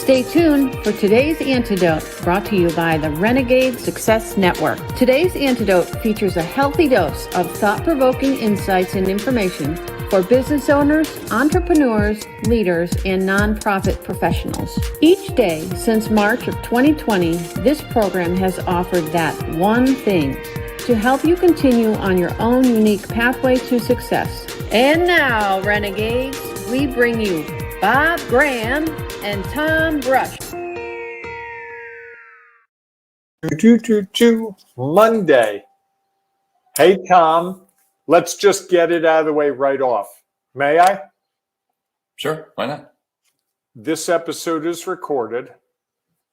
Stay tuned for today's Antidote, brought to you by the Renegade Success Network. Today's Antidote features a healthy dose of thought-provoking insights and information for business owners, entrepreneurs, leaders, and nonprofit professionals. Each day since March of 2020, this program has offered that one thing to help you continue on your own unique pathway to success. And now, Renegades, we bring you Bob Graham and Tom Brush. Monday. Hey, Tom, let's just get it out of the way right off. May I? Sure, why not? This episode is recorded,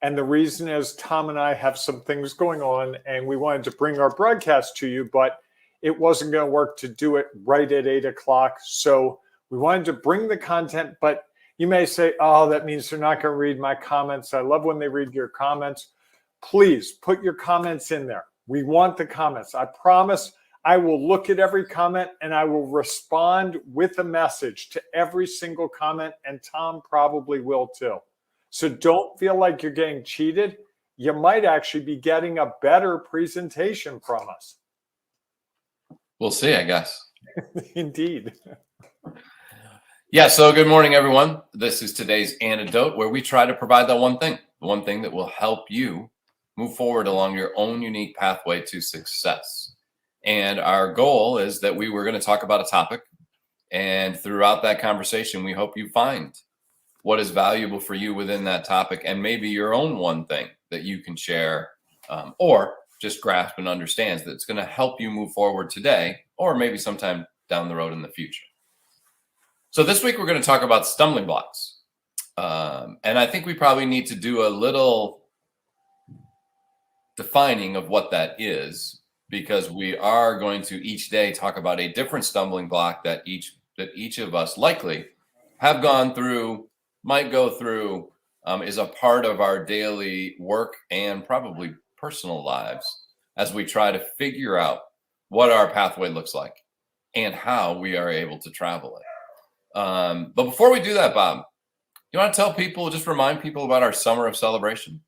and the reason is Tom and I have some things going on, and we wanted to bring our broadcast to you, but it wasn't going to work to do it right at 8 o'clock. So we wanted to bring the content, but you may say, oh, that means they're not going to read my comments. I love when they read your comments. Please put your comments in there. We want the comments. I promise I will look at every comment and I will respond with a message to every single comment, and Tom probably will too. So don't feel like you're getting cheated. You might actually be getting a better presentation from us. We'll see, I guess. Indeed. Yeah, so good morning, everyone. This is today's Antidote, where we try to provide the one thing that will help you move forward along your own unique pathway to success. And our goal is that we were going to talk about a topic, and throughout that conversation, we hope you find what is valuable for you within that topic, and maybe your own one thing that you can share or just grasp and understands that's going to help you move forward today, or maybe sometime down the road in the future. So this week, we're going to talk about stumbling blocks. And I think we probably need to do a little defining of what that is, because we are going to each day talk about a different stumbling block that each of us likely have gone through, might go through, is a part of our daily work and probably personal lives as we try to figure out what our pathway looks like and how we are able to travel it. But before we do that, Bob, you want to tell people, just remind people about our summer of celebration?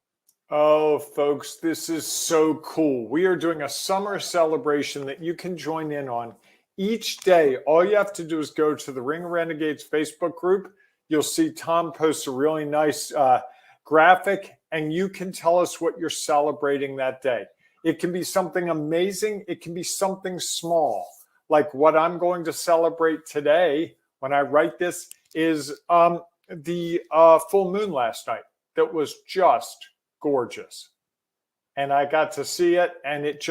Oh, folks, this is so cool. We are doing a summer celebration that you can join in on each day. All you have to do is go to the Ring of Renegades Facebook group. You'll see Tom post a really nice graphic, and you can tell us what you're celebrating that day. It can be something amazing. It can be something small, like what I'm going to celebrate today when I write this is the full moon last night. That was just gorgeous. And I got to see it, and it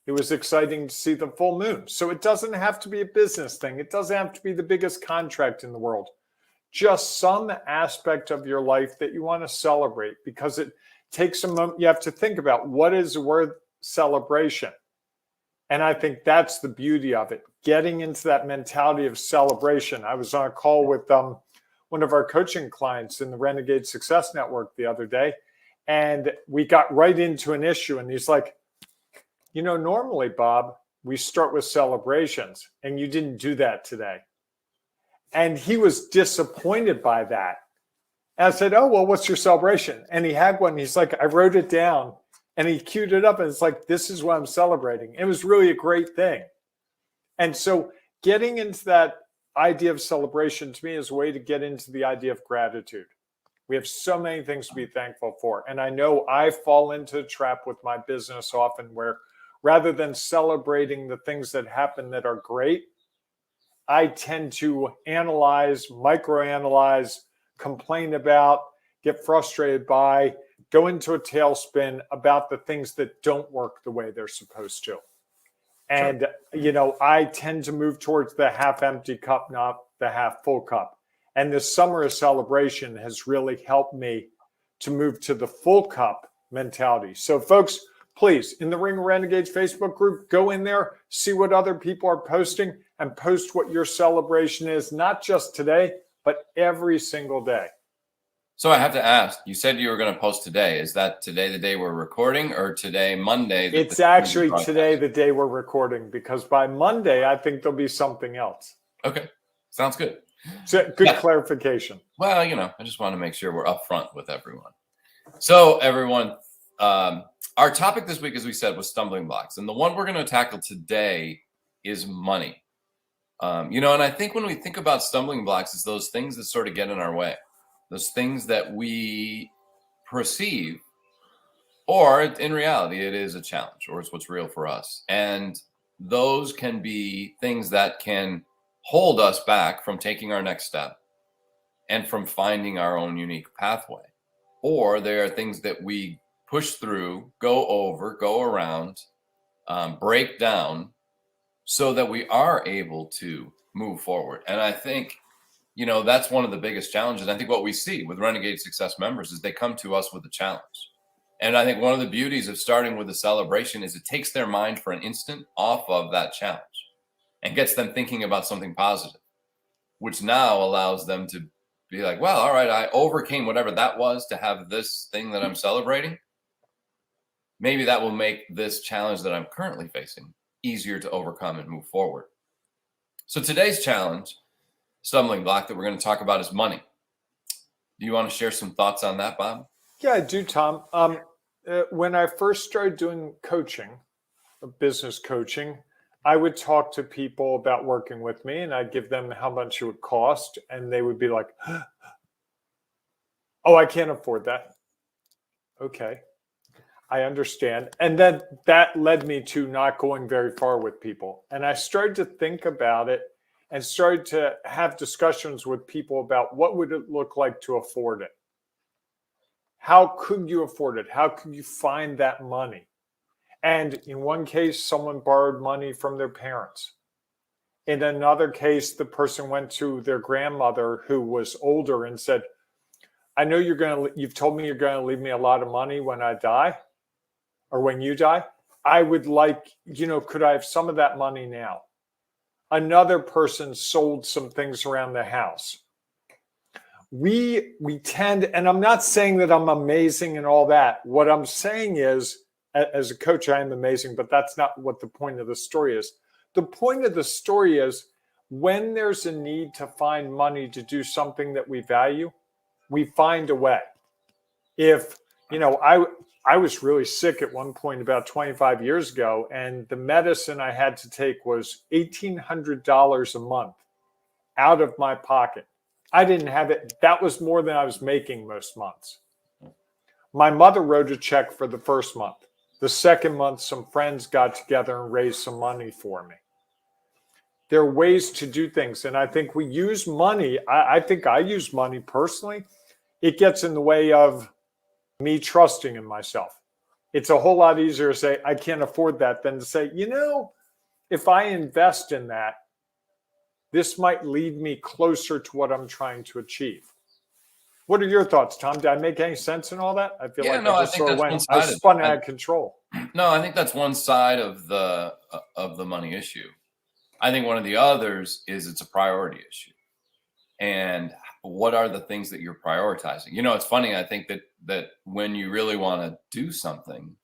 was exciting to see the full moon. So it doesn't have to be a business thing. It doesn't have to be the biggest contract in the world. Just some aspect of your life that you want to celebrate, because it takes a moment. You have to think about what is worth celebration. And I think that's the beauty of it, getting into that mentality of celebration. I was on a call with one of our coaching clients in the Renegade Success Network the other day, and we got right into an issue. And he's like, normally, Bob, we start with celebrations, and you didn't do that today. And he was disappointed by that. And I said, oh, well, what's your celebration? And he had one. He's like, I wrote it down. And he queued it up, and it's like, this is what I'm celebrating. It was really a great thing. And so getting into that idea of celebration, to me, is a way to get into the idea of gratitude. We have so many things to be thankful for. And I know I fall into the trap with my business often, where rather than celebrating the things that happen that are great, I tend to analyze, microanalyze, complain about, get frustrated by, go into a tailspin about the things that don't work the way they're supposed to. And, I tend to move towards the half empty cup, not the half full cup. And this summer of celebration has really helped me to move to the full cup mentality. So folks, please, in the Ring of Renegades Facebook group, go in there, see what other people are posting, and post what your celebration is, not just today, but every single day. So I have to ask, you said you were going to post today. Is that today, the day we're recording, or today, Monday? It's actually today, the day we're recording, because by Monday, I think there'll be something else. Okay. Sounds good. So good Yeah. clarification. Well, I just want to make sure we're upfront with everyone. So, everyone, our topic this week, as we said, was stumbling blocks. And the one we're going to tackle today is money. And I think when we think about stumbling blocks, it's those things that sort of get in our way, those things that we perceive, or in reality, it is a challenge, or it's what's real for us. And those can be things that can hold us back from taking our next step and from finding our own unique pathway. Or there are things that we push through, go over, go around, break down so that we are able to move forward. And I think, that's one of the biggest challenges. I think what we see with Renegade Success members is they come to us with a challenge. And I think one of the beauties of starting with a celebration is it takes their mind for an instant off of that challenge and gets them thinking about something positive, which now allows them to be like, well, all right, I overcame whatever that was to have this thing that I'm celebrating. Maybe that will make this challenge that I'm currently facing easier to overcome and move forward. So today's challenge, stumbling block that we're going to talk about is money. Do you want to share some thoughts on that, Bob? Yeah, I do, Tom. When I first started doing coaching, business coaching, I would talk to people about working with me and I'd give them how much it would cost. And they would be like, oh, I can't afford that. Okay, I understand. And then that led me to not going very far with people. And I started to think about it and started to have discussions with people about what would it look like to afford it? How could you afford it? How could you find that money? And in one case, someone borrowed money from their parents. In another case, the person went to their grandmother who was older and said, I know you've told me you're going to leave me a lot of money when I die or when you die. I would like, could I have some of that money now? Another person sold some things around the house. We tend, and I'm not saying that I'm amazing and all that. What I'm saying is, as a coach, I am amazing, but that's not what the point of the story is. The point of the story is when there's a need to find money to do something that we value, we find a way. If, I was really sick at one point about 25 years ago, and the medicine I had to take was $1,800 a month out of my pocket. I didn't have it. That was more than I was making most months. My mother wrote a check for the first month. The second month, some friends got together and raised some money for me. There are ways to do things. And I think we use money. I think I use money personally. It gets in the way of me trusting in myself. It's a whole lot easier to say, I can't afford that than to say, if I invest in that, this might lead me closer to what I'm trying to achieve. What are your thoughts, Tom? Did I make any sense in all that? I feel like I just sort of went, I spun out of control. No, I think that's one side of the money issue. I think one of the others is it's a priority issue. And what are the things that you're prioritizing? It's funny. I think that when you really want to do something,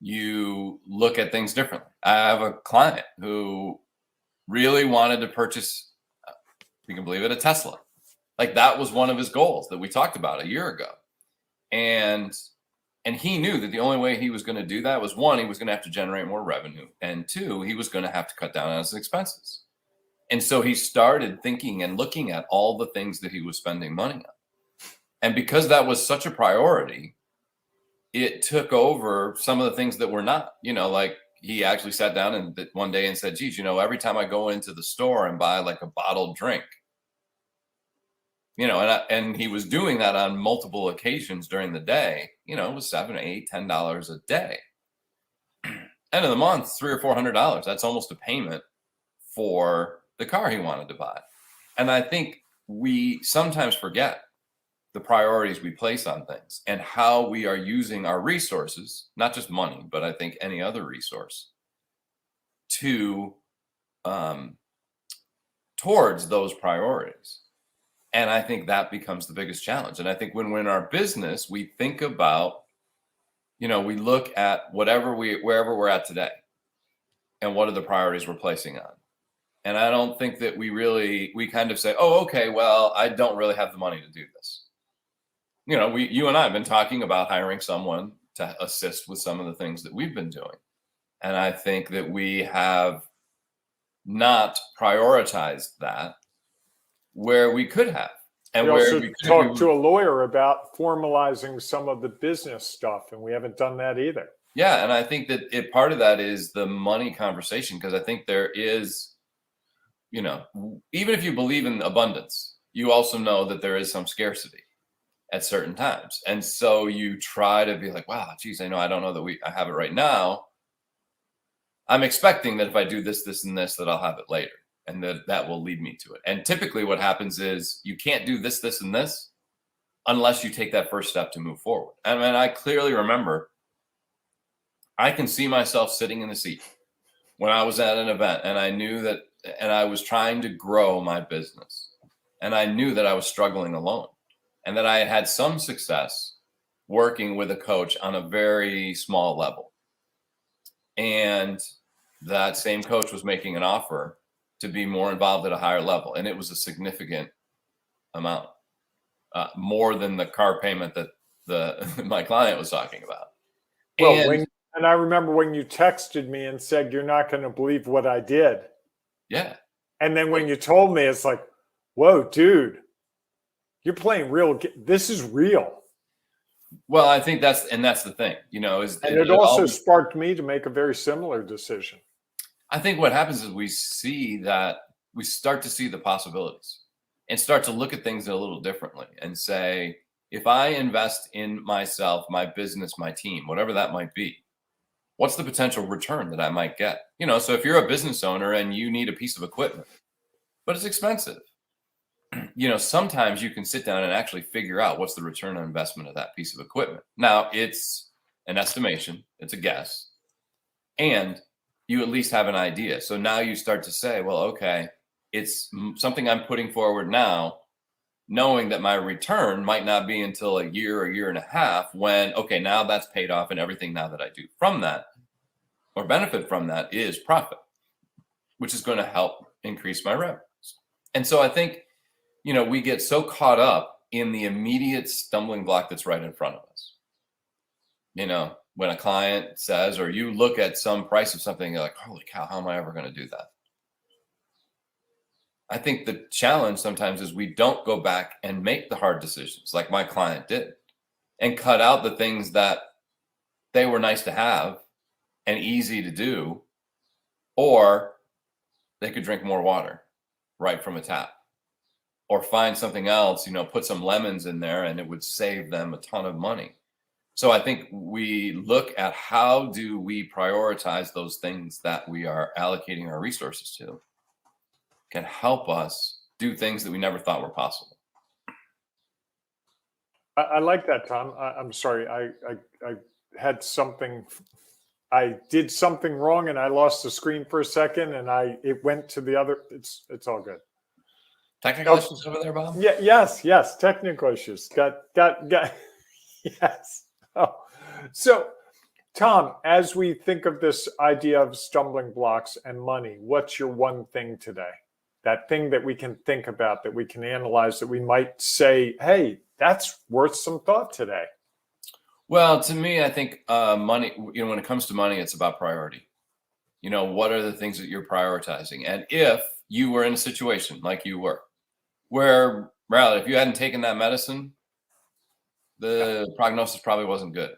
you look at things differently. I have a client who really wanted to purchase, if you can believe it, a Tesla. Like that was one of his goals that we talked about a year ago. And he knew that the only way he was going to do that was one, he was going to have to generate more revenue. And two, he was going to have to cut down on his expenses. And so he started thinking and looking at all the things that he was spending money on. And because that was such a priority, it took over some of the things that were not, like he actually sat down and one day and said, geez, every time I go into the store and buy like a bottled drink, and he was doing that on multiple occasions during the day, it was $7, $8, $10 a day. End of the month, $300 or $400. That's almost a payment for the car he wanted to buy. And I think we sometimes forget the priorities we place on things and how we are using our resources, not just money, but I think any other resource to towards those priorities. And I think that becomes the biggest challenge. And I think when we're in our business, we think about, we look at wherever we're at today and what are the priorities we're placing on. And I don't think that we kind of say, oh, okay, well, I don't really have the money to do this. You and I have been talking about hiring someone to assist with some of the things that we've been doing. And I think that we have not prioritized that where we could have. And we also we talked to a lawyer about formalizing some of the business stuff, and we haven't done that either. Yeah. And I think that part of that is the money conversation, because I think there is, even if you believe in abundance, you also know that there is some scarcity at certain times. And so you try to be like, wow, geez, I don't know that I have it right now. I'm expecting that if I do this, this, and this, that I'll have it later. And that will lead me to it. And typically what happens is you can't do this, this, and this unless you take that first step to move forward. And I clearly remember, I can see myself sitting in the seat when I was at an event, and I knew that, and I was trying to grow my business, and I knew that I was struggling alone, and that I had some success working with a coach on a very small level. And that same coach was making an offer to be more involved at a higher level. And it was a significant amount, more than the car payment that my client was talking about. Well, and I remember when you texted me and said, you're not going to believe what I did. Yeah. And then when you told me, it's like, whoa, dude, you're playing real. This is real. Well, I think that's the thing, and it also sparked me to make a very similar decision. I think what happens is we start to see the possibilities and start to look at things a little differently and say, if I invest in myself, my business, my team, whatever that might be, what's the potential return that I might get? So if you're a business owner and you need a piece of equipment, but it's expensive, sometimes you can sit down and actually figure out what's the return on investment of that piece of equipment. Now, it's an estimation, it's a guess, and you at least have an idea. So now you start to say, well, okay, it's something I'm putting forward now, knowing that my return might not be until a year and a half, when, okay, now that's paid off, and everything now that I do from that or benefit from that is profit, which is going to help increase my revenues. And so I think, we get so caught up in the immediate stumbling block that's right in front of us. When a client says, or you look at some price of something, you're like, holy cow, how am I ever going to do that? I think the challenge sometimes is we don't go back and make the hard decisions like my client did, and cut out the things that they were nice to have and easy to do, or they could drink more water right from a tap, or find something else, put some lemons in there and it would save them a ton of money. So I think we look at how do we prioritize those things that we are allocating our resources to can help us do things that we never thought were possible. I like that, Tom. I'm sorry. I had something. I did something wrong and I lost the screen for a second, and it went to the other. It's all good. Technical issues over there, Bob? Yeah. Yes. Technical issues. Got. Yes. Oh. So, Tom, as we think of this idea of stumbling blocks and money, what's your one thing today? That thing that we can think about, that we can analyze, that we might say, hey, that's worth some thought today. Well, to me, I think money, when it comes to money, it's about priority. What are the things that you're prioritizing? And if you were in a situation like you were, where, Riley, if you hadn't taken that medicine, the prognosis probably wasn't good.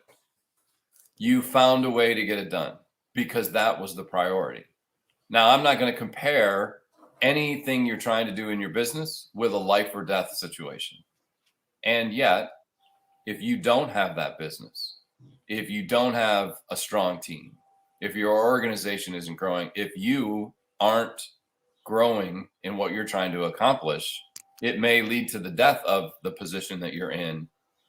You found a way to get it done because that was the priority. Now, I'm not going to compare anything you're trying to do in your business with a life or death situation. And yet, if you don't have that business, if you don't have a strong team, if your organization isn't growing, if you aren't growing in what you're trying to accomplish, it may lead to the death of the position that you're in,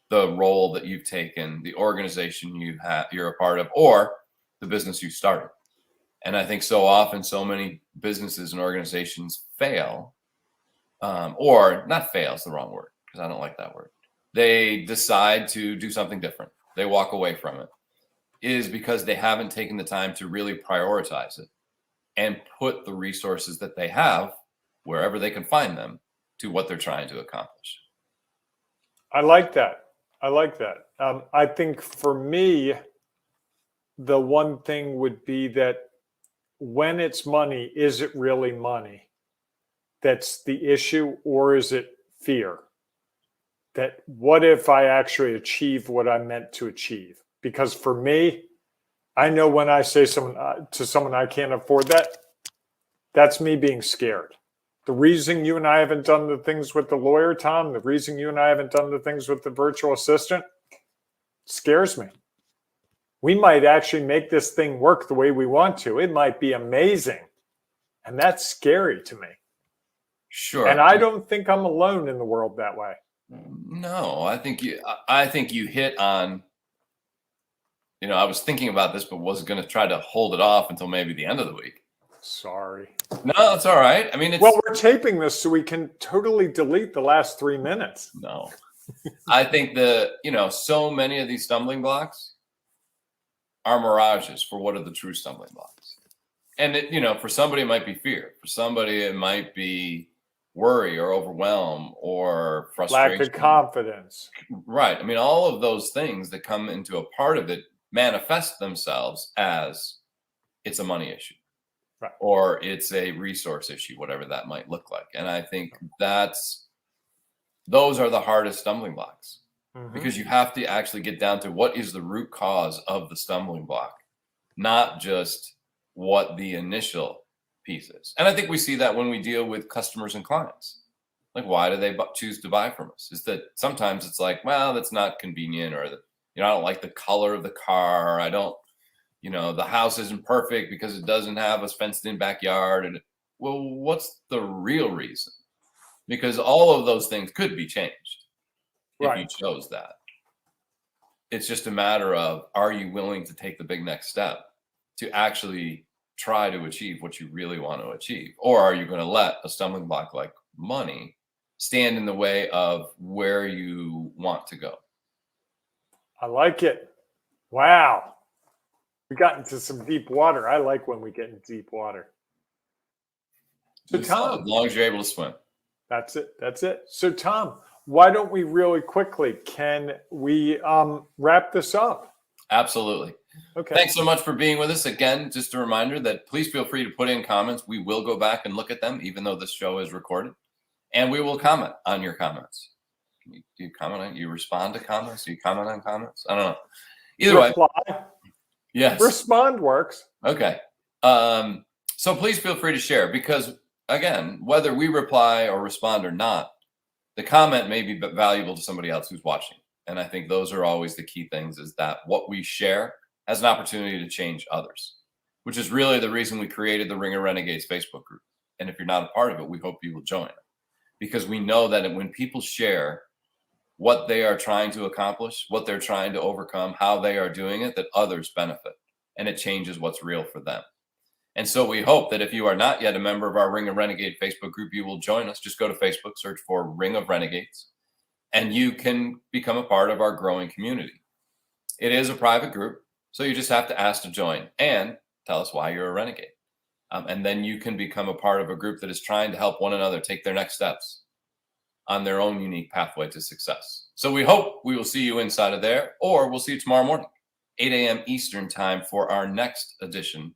the role that you've taken, the organization you're a part of, or the business you started. And I think so often, so many businesses and organizations fail, or not fail is the wrong word, because I don't like that word. They decide to do something different. They walk away from it, is because they haven't taken the time to really prioritize it and put the resources that they have wherever they can find them to what they're trying to accomplish. I like that. I think for me, the one thing would be that when it's money, is it really money that's the issue, or is it fear? That what if I actually achieve what I meant to achieve? Because for me, I know when I say to someone I can't afford that, that's me being scared. The reason you and I haven't done the things with the lawyer, Tom, the reason you and I haven't done the things with the virtual assistant scares me. We might actually make this thing work the way we want to. It might be amazing. And that's scary to me. Sure. And I don't think I'm alone in the world that way. No, I think you hit on, I was thinking about this, but was going to try to hold it off until maybe the end of the week. Sorry. No, it's all right. I mean, well, we're taping this so we can totally delete the last 3 minutes. No, I think so many of these stumbling blocks are mirages for what are the true stumbling blocks. And for somebody, it might be fear. For somebody, it might be worry or overwhelm or frustration. Lack of confidence. Right. I mean, all of those things that come into a part of it manifest themselves as it's a money issue. Right. Or it's a resource issue, whatever that might look like. And I think those are the hardest stumbling blocks, because you have to actually get down to what is the root cause of the stumbling block, not just what the initial piece is. And I think we see that when we deal with customers and clients. Like, why do they choose to buy from us? Is that sometimes it's like, well, that's not convenient, or I don't like the color of the car. I don't, the house isn't perfect because it doesn't have a fenced-in backyard. And well, what's the real reason? Because all of those things could be changed if you chose that. It's just a matter of, are you willing to take the big next step to actually try to achieve what you really want to achieve? Or are you going to let a stumbling block like money stand in the way of where you want to go? I like it. Wow. We got into some deep water. I like when we get in deep water. So Tom, as long as you're able to swim. That's it. So Tom, why don't we really quickly, can we wrap this up? Absolutely. Okay. Thanks so much for being with us. Again, just a reminder that please feel free to put in comments. We will go back and look at them, even though this show is recorded. And we will comment on your comments. Do you comment on, you respond to comments? Do you comment on comments? I don't know. Either Reply. way. Yes. Respond works. Okay. So please feel free to share, because again, whether we reply or respond or not, the comment may be valuable to somebody else who's watching. And I think those are always the key things, is that what we share has an opportunity to change others, which is really the reason we created the Ring of Renegades Facebook group. And if you're not a part of it, we hope you will join it, because we know that when people share what they are trying to accomplish, what they're trying to overcome, how they are doing it, that others benefit, and it changes what's real for them. And so we hope that if you are not yet a member of our Ring of Renegade Facebook group, you will join us. Just go to Facebook, search for Ring of Renegades, and you can become a part of our growing community. It is a private group, so you just have to ask to join and tell us why you're a renegade. And then you can become a part of a group that is trying to help one another take their next steps on their own unique pathway to success. So we hope we will see you inside of there, or we'll see you tomorrow morning, 8 a.m. Eastern time, for our next edition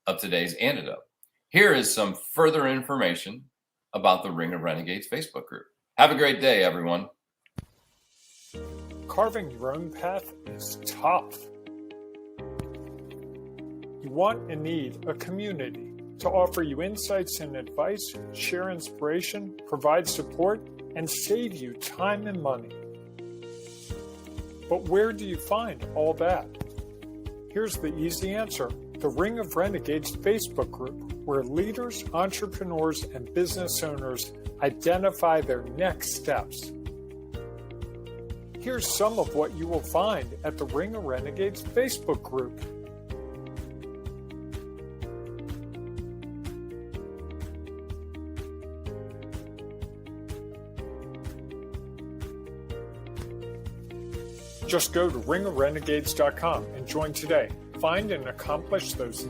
of today's Antidote. Here is some further information about the Ring of Renegades Facebook group. Have a great day, everyone. Carving your own path is tough. You want and need a community to offer you insights and advice, share inspiration, provide support, and save you time and money. But where do you find all that? Here's the easy answer: the Ring of Renegades Facebook group, where leaders, entrepreneurs, and business owners identify their next steps. Here's some of what you will find at the Ring of Renegades Facebook group. Just go to ringofrenegades.com and join today. Find and accomplish those